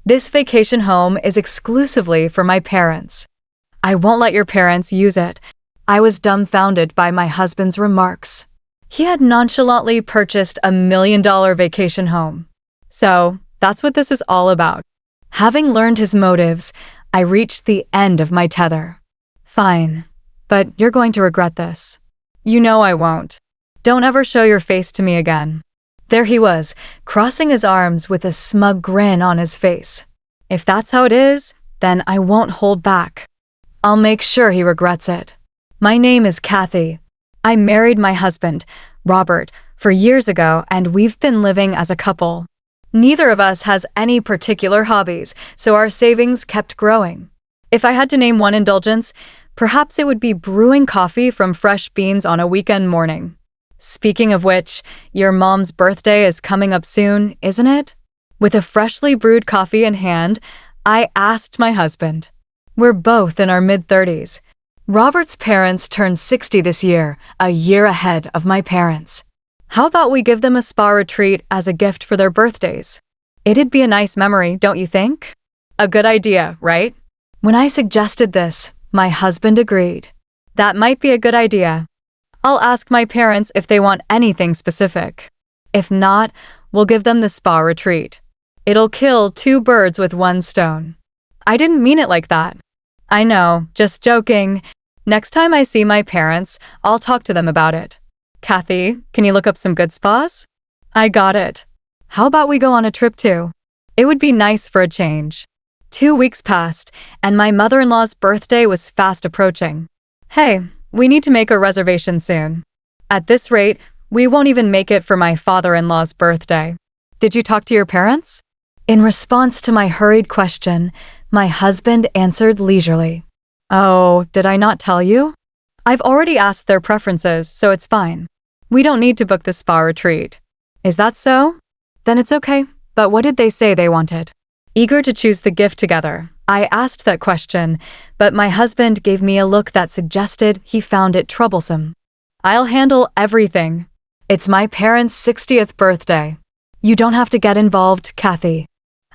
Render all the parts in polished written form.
This vacation home is exclusively for my parents. I won't let your parents use it. I was dumbfounded by my husband's remarks. He had nonchalantly purchased $1 million vacation home. So, that's what this is all about. Having learned his motives, I reached the end of my tether. Fine, but you're going to regret this. You know I won't. Don't ever show your face to me again. There he was, crossing his arms with a smug grin on his face. If that's how it is, then I won't hold back. I'll make sure he regrets it. My name is Kathy. I married my husband, Robert, 4 years ago, and we've been living as a couple. Neither of us has any particular hobbies, so our savings kept growing. If I had to name one indulgence, perhaps it would be brewing coffee from fresh beans on a weekend morning. Speaking of which, your mom's birthday is coming up soon, isn't it? With a freshly brewed coffee in hand, I asked my husband. We're both in our mid-30s. Robert's parents turned 60 this year, a year ahead of my parents. How about we give them a spa retreat as a gift for their birthdays? It'd be a nice memory, don't you think? A good idea, right? When I suggested this, my husband agreed. That might be a good idea. I'll ask my parents if they want anything specific. If not, we'll give them the spa retreat. It'll kill 2 birds with 1 stone. I didn't mean it like that. I know, just joking. Next time I see my parents, I'll talk to them about it. Kathy, can you look up some good spas? I got it. How about we go on a trip too? It would be nice for a change. 2 weeks passed, and my mother-in-law's birthday was fast approaching. Hey, we need to make a reservation soon. At this rate, we won't even make it for my father-in-law's birthday. Did you talk to your parents? In response to my hurried question, my husband answered leisurely. Oh, did I not tell you? I've already asked their preferences, so it's fine. We don't need to book the spa retreat. Is that so? Then it's okay, but what did they say they wanted? Eager to choose the gift together, I asked that question, but my husband gave me a look that suggested he found it troublesome. I'll handle everything. It's my parents' 60th birthday. You don't have to get involved, Kathy.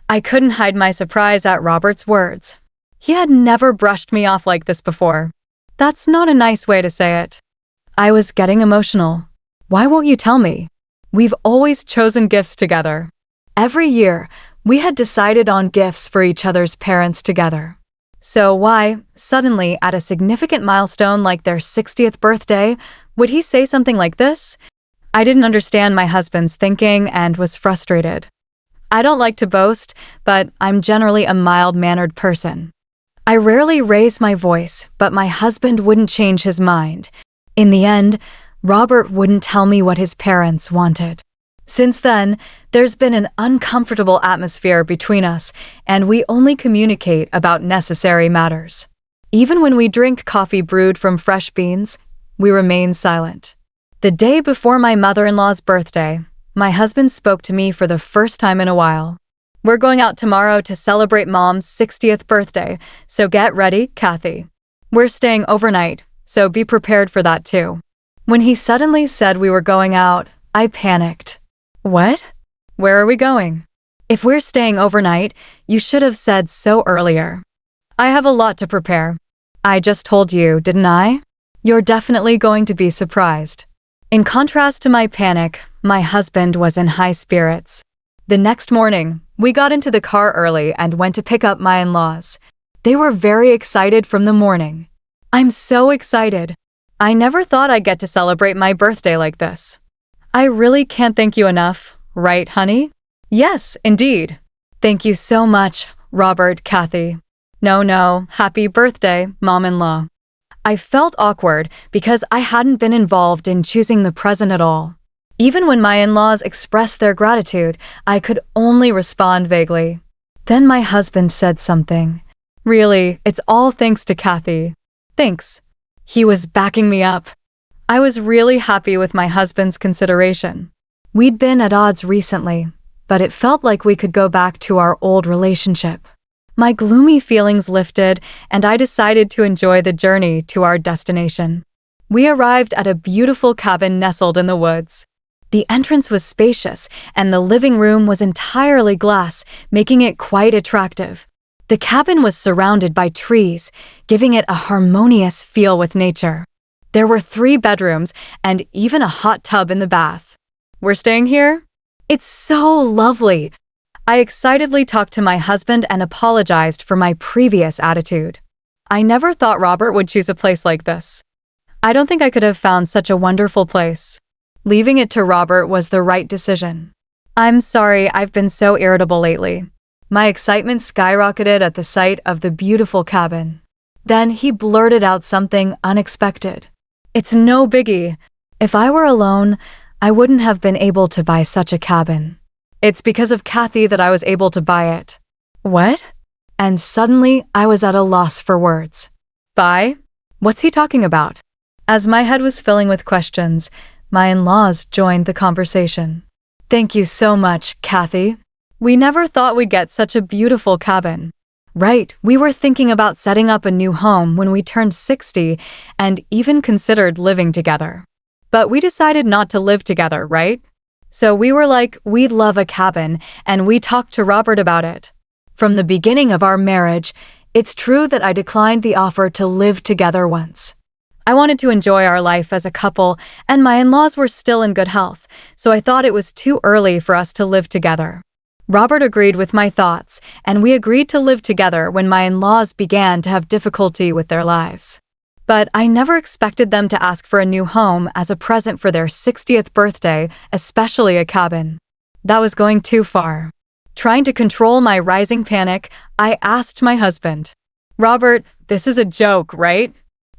I couldn't hide my surprise at Robert's words. He had never brushed me off like this before. That's not a nice way to say it. I was getting emotional. Why won't you tell me? We've always chosen gifts together. Every year, we had decided on gifts for each other's parents together. So why, suddenly at a significant milestone like their 60th birthday, would he say something like this? I didn't understand my husband's thinking and was frustrated. I don't like to boast, but I'm generally a mild-mannered person. I rarely raise my voice, but my husband wouldn't change his mind. In the end, Robert wouldn't tell me what his parents wanted. Since then, there's been an uncomfortable atmosphere between us, and we only communicate about necessary matters. Even when we drink coffee brewed from fresh beans, we remain silent. The day before my mother-in-law's birthday, my husband spoke to me for the first time in a while. We're going out tomorrow to celebrate Mom's 60th birthday, so get ready, Kathy. We're staying overnight, so be prepared for that too. When he suddenly said we were going out, I panicked. What? Where are we going? If we're staying overnight, you should have said so earlier. I have a lot to prepare. I just told you, didn't I? You're definitely going to be surprised. In contrast to my panic, my husband was in high spirits. The next morning, we got into the car early and went to pick up my in-laws. They were very excited from the morning. I'm so excited. I never thought I'd get to celebrate my birthday like this. I really can't thank you enough, right, honey? Yes, indeed. Thank you so much, Robert, Kathy. No, happy birthday, mom-in-law. I felt awkward because I hadn't been involved in choosing the present at all. Even when my in-laws expressed their gratitude, I could only respond vaguely. Then my husband said something. Really, it's all thanks to Kathy. Thanks. He was backing me up. I was really happy with my husband's consideration. We'd been at odds recently, but it felt like we could go back to our old relationship. My gloomy feelings lifted, and I decided to enjoy the journey to our destination. We arrived at a beautiful cabin nestled in the woods. The entrance was spacious, and the living room was entirely glass, making it quite attractive. The cabin was surrounded by trees, giving it a harmonious feel with nature. There were 3 bedrooms and even a hot tub in the bath. We're staying here? It's so lovely. I excitedly talked to my husband and apologized for my previous attitude. I never thought Robert would choose a place like this. I don't think I could have found such a wonderful place. Leaving it to Robert was the right decision. I'm sorry I've been so irritable lately. My excitement skyrocketed at the sight of the beautiful cabin. Then he blurted out something unexpected. It's no biggie. If I were alone, I wouldn't have been able to buy such a cabin. It's because of Kathy that I was able to buy it. What? And suddenly, I was at a loss for words. Buy? What's he talking about? As my head was filling with questions, my in-laws joined the conversation. Thank you so much, Kathy. We never thought we'd get such a beautiful cabin. Right, we were thinking about setting up a new home when we turned 60 and even considered living together. But we decided not to live together, right? So we were like, we'd love a cabin, and we talked to Robert about it. From the beginning of our marriage, it's true that I declined the offer to live together once. I wanted to enjoy our life as a couple, and my in-laws were still in good health, so I thought it was too early for us to live together. Robert agreed with my thoughts, and we agreed to live together when my in-laws began to have difficulty with their lives. But I never expected them to ask for a new home as a present for their 60th birthday, especially a cabin. That was going too far. Trying to control my rising panic, I asked my husband, Robert, this is a joke, right?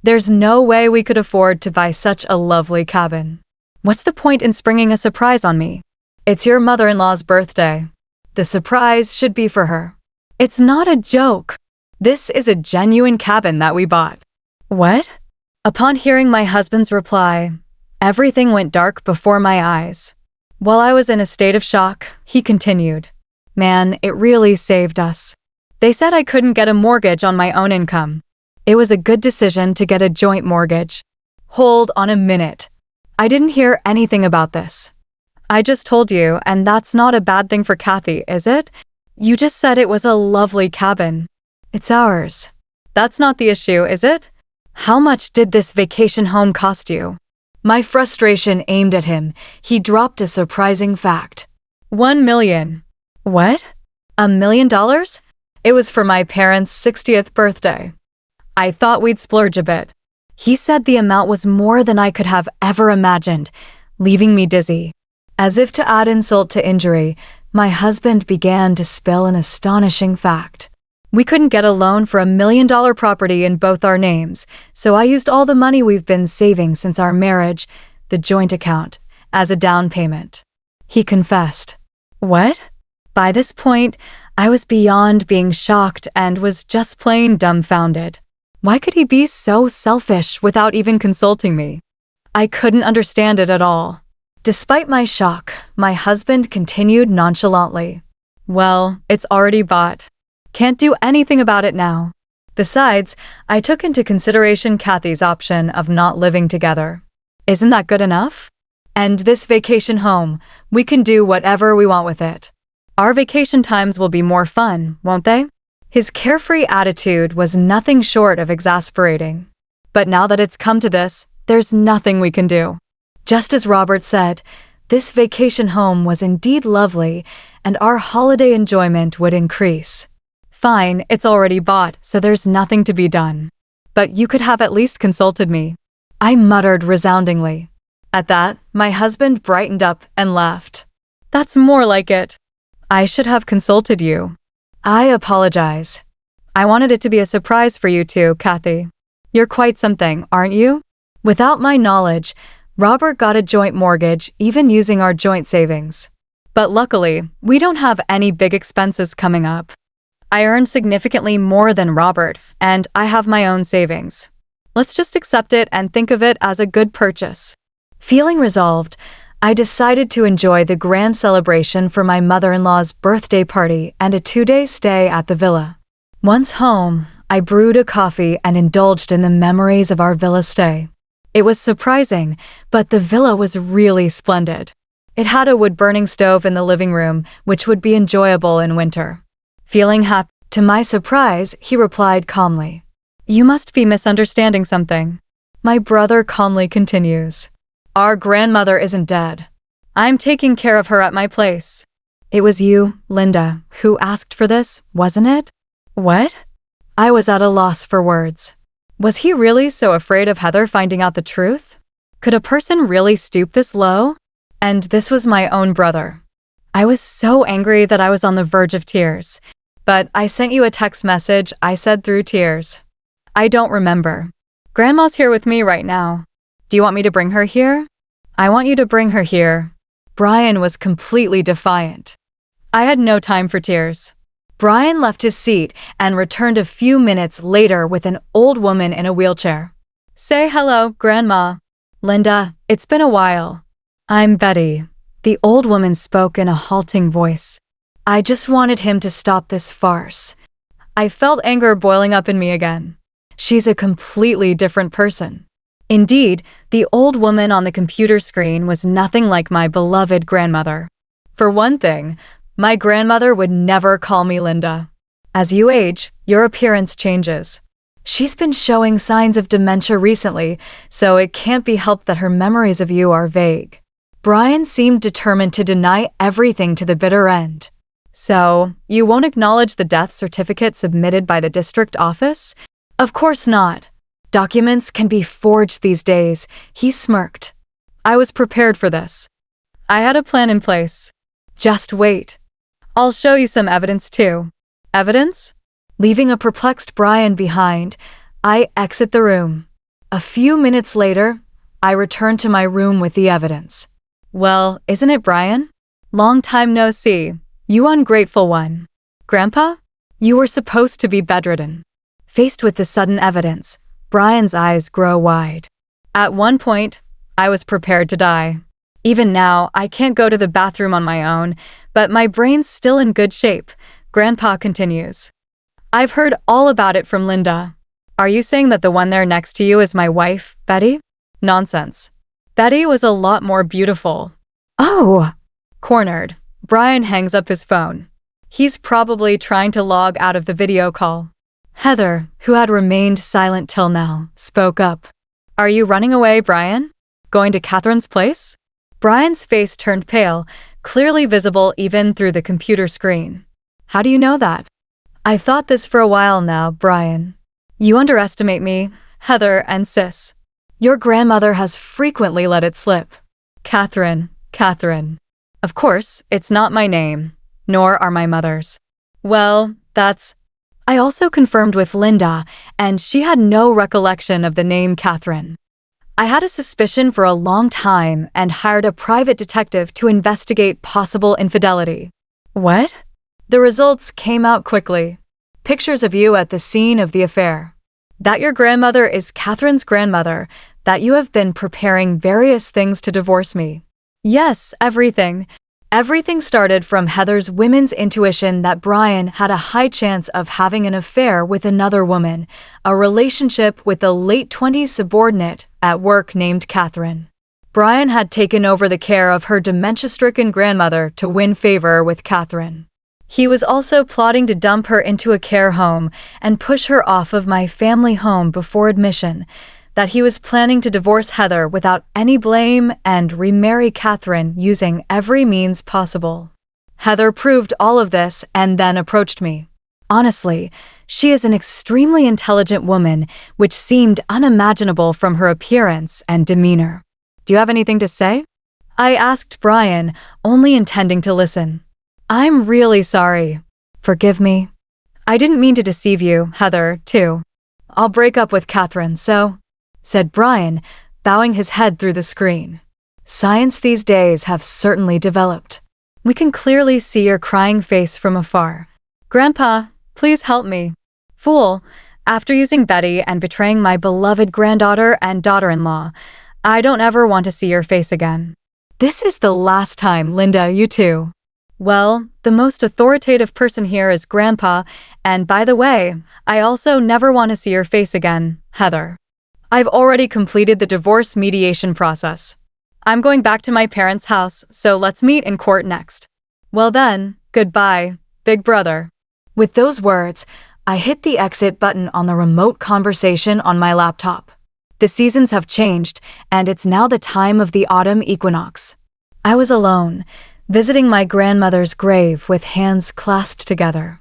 There's no way we could afford to buy such a lovely cabin. What's the point in springing a surprise on me? It's your mother-in-law's birthday. The surprise should be for her. It's not a joke. This is a genuine cabin that we bought. What? Upon hearing my husband's reply, everything went dark before my eyes. While I was in a state of shock, he continued, Man, it really saved us. They said I couldn't get a mortgage on my own income. It was a good decision to get a joint mortgage. Hold on a minute. I didn't hear anything about this. I just told you, and that's not a bad thing for Kathy, is it? You just said it was a lovely cabin. It's ours. That's not the issue, is it? How much did this vacation home cost you? My frustration aimed at him. He dropped a surprising fact. $1 million. What? $1 million? It was for my parents' 60th birthday. I thought we'd splurge a bit. He said the amount was more than I could have ever imagined, leaving me dizzy. As if to add insult to injury, my husband began to spill an astonishing fact. We couldn't get a loan for $1 million property in both our names, so I used all the money we've been saving since our marriage, the joint account, as a down payment. He confessed. What? By this point, I was beyond being shocked and was just plain dumbfounded. Why could he be so selfish without even consulting me? I couldn't understand it at all. Despite my shock, my husband continued nonchalantly. Well, it's already bought. Can't do anything about it now. Besides, I took into consideration Kathy's option of not living together. Isn't that good enough? And this vacation home, we can do whatever we want with it. Our vacation times will be more fun, won't they? His carefree attitude was nothing short of exasperating. But now that it's come to this, there's nothing we can do. Just as Robert said, this vacation home was indeed lovely, and our holiday enjoyment would increase. Fine, it's already bought, so there's nothing to be done. But you could have at least consulted me. I muttered resoundingly. At that, my husband brightened up and laughed. That's more like it. I should have consulted you. I apologize. I wanted it to be a surprise for you two, Kathy. You're quite something, aren't you? Without my knowledge, Robert got a joint mortgage, even using our joint savings. But luckily, we don't have any big expenses coming up. I earn significantly more than Robert, and I have my own savings. Let's just accept it and think of it as a good purchase. Feeling resolved, I decided to enjoy the grand celebration for my mother-in-law's birthday party and a 2-day stay at the villa. Once home, I brewed a coffee and indulged in the memories of our villa stay. It was surprising, but the villa was really splendid. It had a wood-burning stove in the living room, which would be enjoyable in winter. Feeling happy, to my surprise, he replied calmly, "You must be misunderstanding something." My brother calmly continues, "Our grandmother isn't dead. I'm taking care of her at my place." It was you, Linda, who asked for this, wasn't it? What? I was at a loss for words. Was he really so afraid of Heather finding out the truth? Could a person really stoop this low? And this was my own brother. I was so angry that I was on the verge of tears. But I sent you a text message, I said through tears. "I don't remember. Grandma's here with me right now. Do you want me to bring her here?" "I want you to bring her here." Brian was completely defiant. I had no time for tears. Brian left his seat and returned a few minutes later with an old woman in a wheelchair. "Say hello, Grandma." "Linda, it's been a while." "I'm Betty." The old woman spoke in a halting voice. I just wanted him to stop this farce. I felt anger boiling up in me again. She's a completely different person. Indeed, the old woman on the computer screen was nothing like my beloved grandmother. For one thing, my grandmother would never call me Linda. As you age, your appearance changes. She's been showing signs of dementia recently, so it can't be helped that her memories of you are vague. Brian seemed determined to deny everything to the bitter end. "So, you won't acknowledge the death certificate submitted by the district office?" "Of course not. Documents can be forged these days," he smirked. I was prepared for this. I had a plan in place. Just wait. I'll show you some evidence too. Evidence? Leaving a perplexed Brian behind, I exit the room. A few minutes later, I return to my room with the evidence. "Well, isn't it, Brian? Long time no see. You ungrateful one. Grandpa? You were supposed to be bedridden." Faced with the sudden evidence, Brian's eyes grow wide. At one point, I was prepared to die. Even now, I can't go to the bathroom on my own, but my brain's still in good shape. Grandpa continues. "I've heard all about it from Linda. Are you saying that the one there next to you is my wife, Betty?" "Nonsense. Betty was a lot more beautiful." "Oh!" Cornered, Brian hangs up his phone. He's probably trying to log out of the video call. Heather, who had remained silent till now, spoke up. "Are you running away, Brian? Going to Catherine's place?" Brian's face turned pale, clearly visible even through the computer screen. "How do you know that?" "I thought this for a while now, Brian. You underestimate me, Heather, and Sis. Your grandmother has frequently let it slip. Catherine. Of course, it's not my name, nor are my mother's." "Well, that's..." I also confirmed with Linda, and she had no recollection of the name Catherine. I had a suspicion for a long time and hired a private detective to investigate possible infidelity. What? The results came out quickly. Pictures of you at the scene of the affair. That your grandmother is Catherine's grandmother, that you have been preparing various things to divorce me. Yes, everything. Everything started from Heather's women's intuition that Brian had a high chance of having an affair with another woman, a relationship with a late-20s subordinate at work named Catherine. Brian had taken over the care of her dementia-stricken grandmother to win favor with Catherine. He was also plotting to dump her into a care home and push her off of my family home before admission, that he was planning to divorce Heather without any blame and remarry Catherine using every means possible. Heather proved all of this and then approached me. Honestly, she is an extremely intelligent woman, which seemed unimaginable from her appearance and demeanor. "Do you have anything to say?" I asked Brian, only intending to listen. "I'm really sorry. Forgive me. I didn't mean to deceive you, Heather, too. I'll break up with Catherine, so..." said Brian, bowing his head through the screen. "Science these days have certainly developed. We can clearly see your crying face from afar. Grandpa, please help me. Fool, after using Betty and betraying my beloved granddaughter and daughter-in-law, I don't ever want to see your face again. This is the last time, Linda, you too." "Well, the most authoritative person here is Grandpa, and by the way, I also never want to see your face again, Heather. I've already completed the divorce mediation process. I'm going back to my parents' house, so let's meet in court next. Well then, goodbye, big brother. With those words, I hit the exit button on the remote conversation on my laptop. The seasons have changed, and it's now the time of the autumn equinox. I was alone, visiting my grandmother's grave with hands clasped together.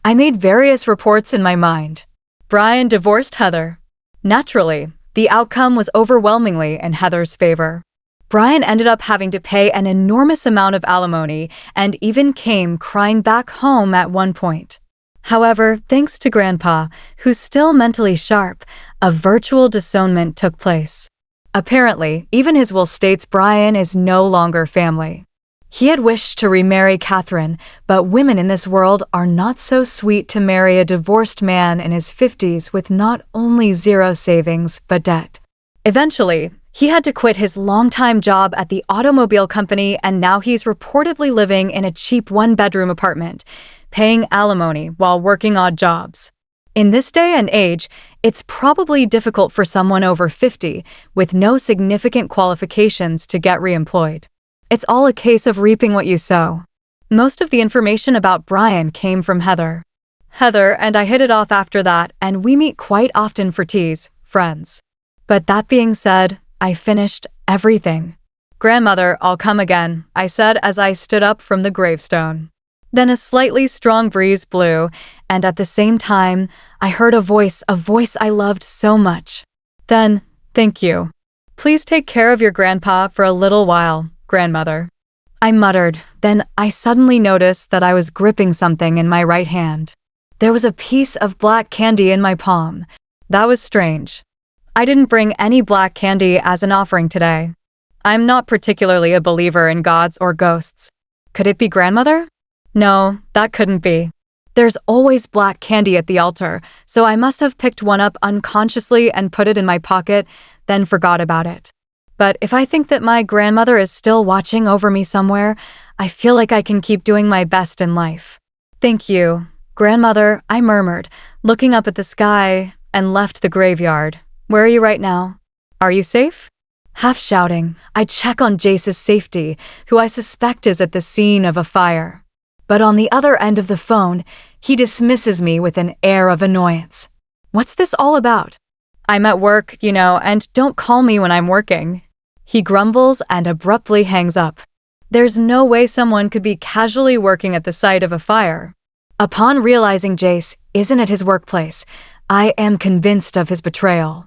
I made various reports in my mind. Brian divorced Heather. Naturally, the outcome was overwhelmingly in Heather's favor. Brian ended up having to pay an enormous amount of alimony and even came crying back home at one point. However, thanks to Grandpa, who's still mentally sharp, a virtual disownment took place. Apparently, even his will states Brian is no longer family. He had wished to remarry Catherine, but women in this world are not so sweet to marry a divorced man in his 50s with not only zero savings, but debt. Eventually, he had to quit his longtime job at the automobile company, and now he's reportedly living in a cheap one-bedroom apartment, paying alimony while working odd jobs. In this day and age, it's probably difficult for someone over 50 with no significant qualifications to get reemployed. It's all a case of reaping what you sow. Most of the information about Brian came from Heather. Heather and I hit it off after that, and we meet quite often for teas, friends. But that being said, I finished everything. Grandmother, I'll come again, I said as I stood up from the gravestone. Then a slightly strong breeze blew, and at the same time, I heard a voice I loved so much. Then, thank you. Please take care of your grandpa for a little while, grandmother. I muttered, then I suddenly noticed that I was gripping something in my right hand. There was a piece of black candy in my palm. That was strange. I didn't bring any black candy as an offering today. I'm not particularly a believer in gods or ghosts. Could it be grandmother? No, that couldn't be. There's always black candy at the altar, so I must have picked one up unconsciously and put it in my pocket, then forgot about it. But if I think that my grandmother is still watching over me somewhere, I feel like I can keep doing my best in life. Thank you, grandmother, I murmured, looking up at the sky, and left the graveyard. Where are you right now? Are you safe? Half shouting, I check on Jace's safety, who I suspect is at the scene of a fire. But on the other end of the phone, he dismisses me with an air of annoyance. What's this all about? I'm at work, and don't call me when I'm working. He grumbles and abruptly hangs up. There's no way someone could be casually working at the site of a fire. Upon realizing Jace isn't at his workplace, I am convinced of his betrayal.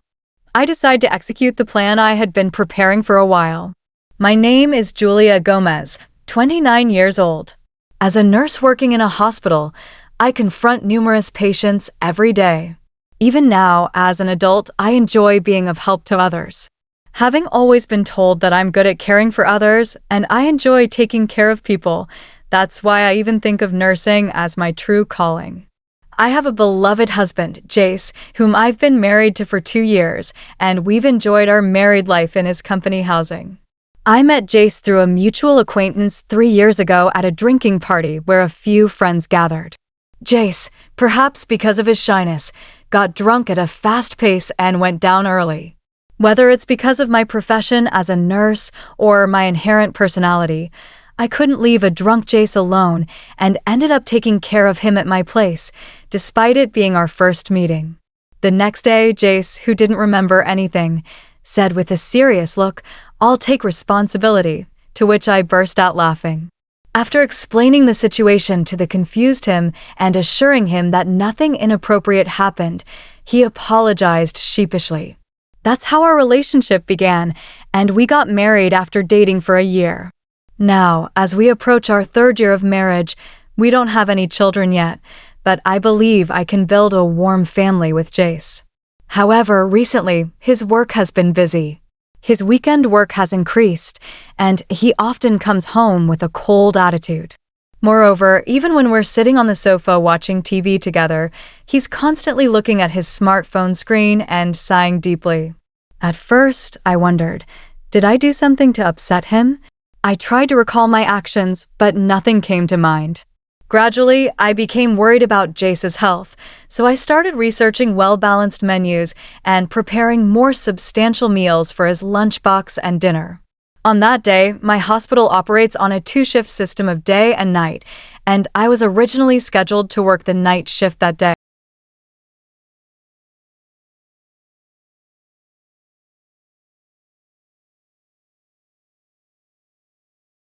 I decide to execute the plan I had been preparing for a while. My name is Julia Gomez, 29 years old. As a nurse working in a hospital, I confront numerous patients every day. Even now, as an adult, I enjoy being of help to others. Having always been told that I'm good at caring for others, and I enjoy taking care of people, that's why I even think of nursing as my true calling. I have a beloved husband, Jace, whom I've been married to for 2 years, and we've enjoyed our married life in his company housing. I met Jace through a mutual acquaintance 3 years ago at a drinking party where a few friends gathered. Jace, perhaps because of his shyness, got drunk at a fast pace and went down early. Whether it's because of my profession as a nurse or my inherent personality, I couldn't leave a drunk Jace alone and ended up taking care of him at my place, despite it being our first meeting. The next day, Jace, who didn't remember anything, said with a serious look, "I'll take responsibility," to which I burst out laughing. After explaining the situation to the confused him and assuring him that nothing inappropriate happened, he apologized sheepishly. That's how our relationship began, and we got married after dating for a year. Now, as we approach our 3rd year of marriage, we don't have any children yet, but I believe I can build a warm family with Jace. However, recently, his work has been busy. His weekend work has increased, and he often comes home with a cold attitude. Moreover, even when we're sitting on the sofa watching TV together, he's constantly looking at his smartphone screen and sighing deeply. At first, I wondered, did I do something to upset him? I tried to recall my actions, but nothing came to mind. Gradually, I became worried about Jace's health, so I started researching well-balanced menus and preparing more substantial meals for his lunchbox and dinner. On that day, my hospital operates on a two-shift system of day and night, and I was originally scheduled to work the night shift that day.